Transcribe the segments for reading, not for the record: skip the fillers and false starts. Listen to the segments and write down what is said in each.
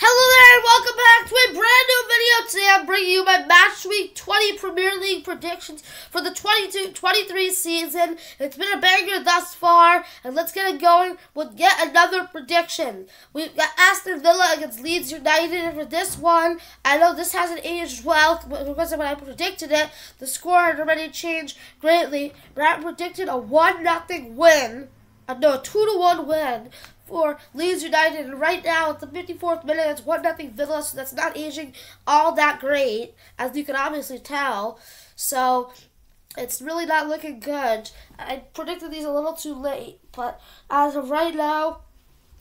Hello there and welcome back to a brand new video. Today I'm bringing you my Matchweek 20 Premier League predictions for the 22-23 season. It's been a banger thus far, and let's get it going with yet another prediction. We've got Aston Villa against Leeds United, and for this one, I know this hasn't aged well because when I predicted it, the score had already changed greatly, but I predicted a 1-0 win. No, a 2-1 win for Leeds United, and right now at the 54th minute it's 1-0 Villa, so that's not aging all that great, as you can obviously tell. So it's really not looking good. I predicted these a little too late, but as of right now,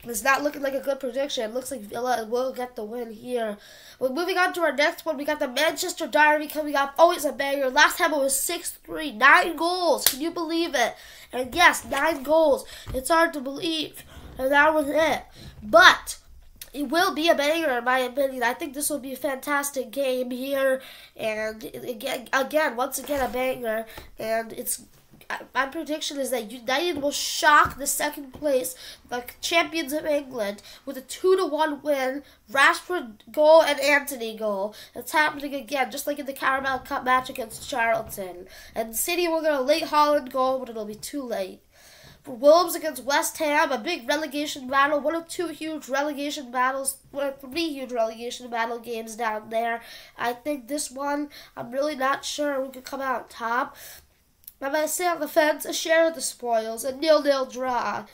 it's not looking like a good prediction. It looks like Villa will get the win here. Well, moving on to our next one, we got the Manchester Derby coming up. Always a banger. Last time it was 6-3. 9 goals. Can you believe it? And yes, 9 goals. It's hard to believe. And that was it. But it will be a banger, in my opinion. I think this will be a fantastic game here. And once again, a banger. And my prediction is that United will shock the second place, the champions of England, with a 2-1 win. Rashford goal and Antony goal. It's happening again, just like in the Carabao Cup match against Charlton. And City will get a late Holland goal, but it'll be too late. For Wolves against West Ham, a big relegation battle, one of 3 huge relegation battle games down there. I think this one, I'm really not sure who could come out top. I'm going to say on the fence, a share of the spoils, a 0-0 draw.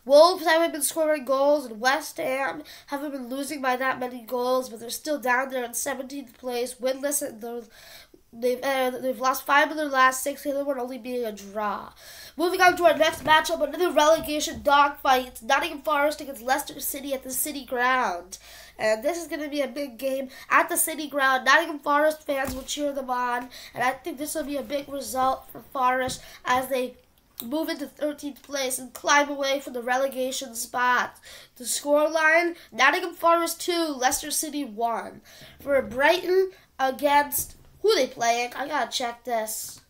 Wolves haven't been scoring goals, and West Ham haven't been losing by that many goals, but they're still down there in 17th place, winless. They've lost 5 of their last 6, the other one only being a draw. Moving on to our next matchup, another relegation dogfight. It's Nottingham Forest against Leicester City at the City Ground. And this is going to be a big game at the City Ground. Nottingham Forest fans will cheer them on. And I think this will be a big result for Forest as they move into 13th place and climb away from the relegation spot. The scoreline, Nottingham Forest 2, Leicester City 1. For Brighton against, who are they playing? I gotta check this.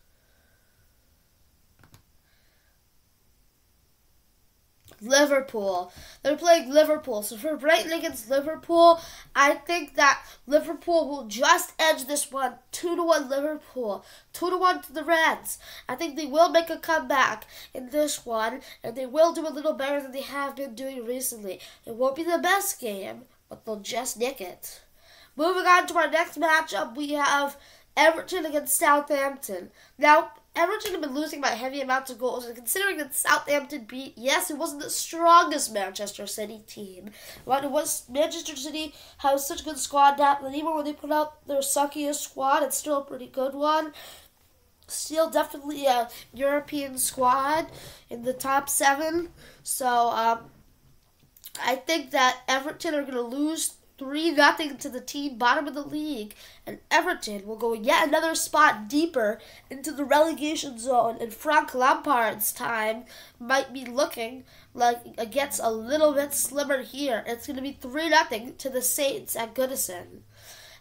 Liverpool. They're playing Liverpool. So for Brighton against Liverpool, I think that Liverpool will just edge this one. 2-1 Liverpool. 2-1 to the Reds. I think they will make a comeback in this one, and they will do a little better than they have been doing recently. It won't be the best game, but they'll just nick it. Moving on to our next matchup, we have Everton against Southampton. Now, Everton have been losing by heavy amounts of goals, and considering that Southampton beat, yes, it wasn't the strongest Manchester City team, but it was Manchester City has such good squad depth that even when they put out their suckiest squad, it's still a pretty good one. Still definitely a European squad in the top 7. So I think that Everton are going to lose 3-0 to the team bottom of the league, and Everton will go yet another spot deeper into the relegation zone, and Frank Lampard's time might be looking like it gets a little bit slimmer here. It's going to be 3-0 to the Saints at Goodison.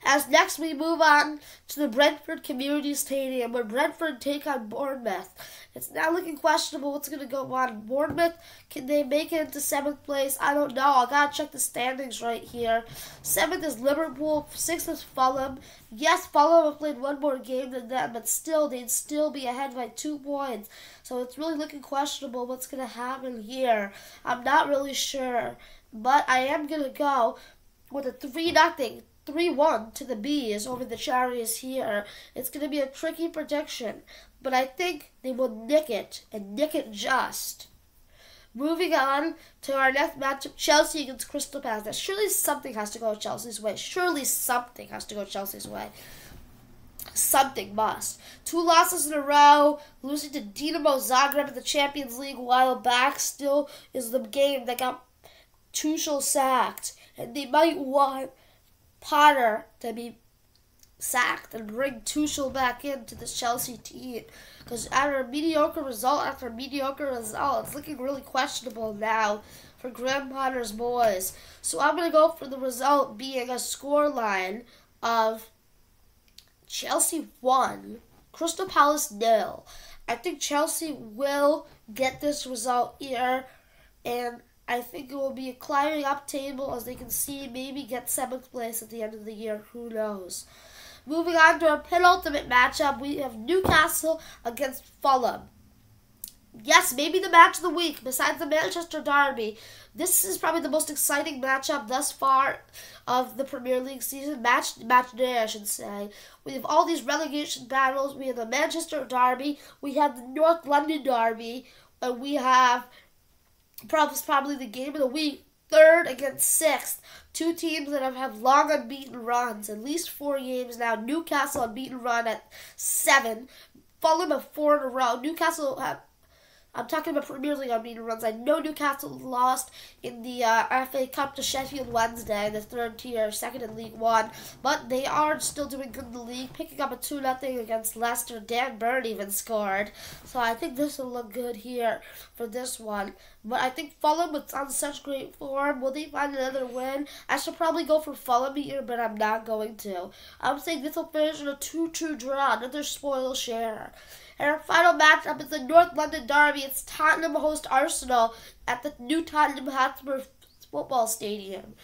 As next we move on to the Brentford Community Stadium, where Brentford take on Bournemouth. It's now looking questionable what's going to go on. Bournemouth, can they make it into 7th place? I don't know. I got to check the standings right here. 7th is Liverpool. 6th is Fulham. Yes, Fulham have played one more game than them, but still, they'd still be ahead by 2 points. So it's really looking questionable what's going to happen here. I'm not really sure, but I am going to go with a 3-1 to the Bees over the Cherries here. It's going to be a tricky prediction, but I think they will nick it, and nick it just. Moving on to our next matchup, Chelsea against Crystal Palace. Surely something has to go Chelsea's way. Surely something has to go Chelsea's way. Something must. 2 losses in a row, losing to Dinamo Zagreb in the Champions League a while back still is the game that got Tuchel sacked, and they might want Potter to be sacked and bring Tuchel back into this Chelsea team, because after mediocre result after mediocre result, it's looking really questionable now for Graham Potter's boys. So I'm going to go for the result being a scoreline of Chelsea 1, Crystal Palace 0. I think Chelsea will get this result here, and I think it will be a climbing up table, as they can see, maybe get 7th place at the end of the year. Who knows? Moving on to our penultimate matchup, we have Newcastle against Fulham. Yes, maybe the match of the week, besides the Manchester Derby. This is probably the most exciting matchup thus far of the Premier League season. Match day, I should say. We have all these relegation battles. We have the Manchester Derby. We have the North London Derby. And we have probably the game of the week. 3rd against 6th. Two teams that have long unbeaten runs. At least 4 games now. Newcastle unbeaten run at 7. Fulham have 4 in a row. Newcastle have... I'm talking about Premier League unbeaten runs. I know Newcastle lost in the FA Cup to Sheffield Wednesday, the 3rd tier, 2nd in League One, but they are still doing good in the league, picking up a 2-0 against Leicester. Dan Burn even scored, so I think this will look good here for this one. But I think Fulham is on such great form. Will they find another win? I should probably go for Fulham here, but I'm not going to. I'm saying this will finish in a 2-2 draw, another spoil share. And our final matchup is the North London Derby. It's Tottenham host Arsenal at the new Tottenham Hotspur football stadium.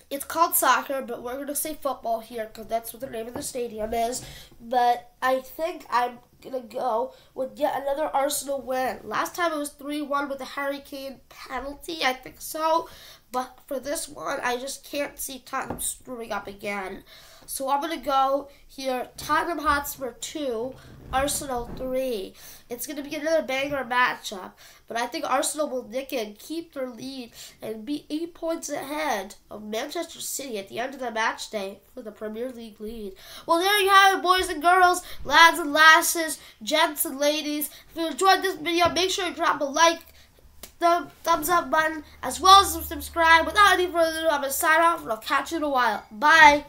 It's called soccer, but we're going to say football here because that's what the name of the stadium is. But I think I'm going to go with yet another Arsenal win. Last time it was 3-1 with a Harry Kane penalty, I think so. But for this one, I just can't see Tottenham screwing up again. So I'm going to go here, Tottenham Hotspur 2, Arsenal 3. It's going to be another banger matchup, but I think Arsenal will nick it and keep their lead and be 8 points ahead of Manchester City at the end of the match day for the Premier League lead. Well, there you have it, boys and girls, lads and lasses, gents and ladies. If you enjoyed this video, make sure you drop a like, the thumbs up button, as well as subscribe. Without any further ado, I'm going to sign off, and I'll catch you in a while. Bye!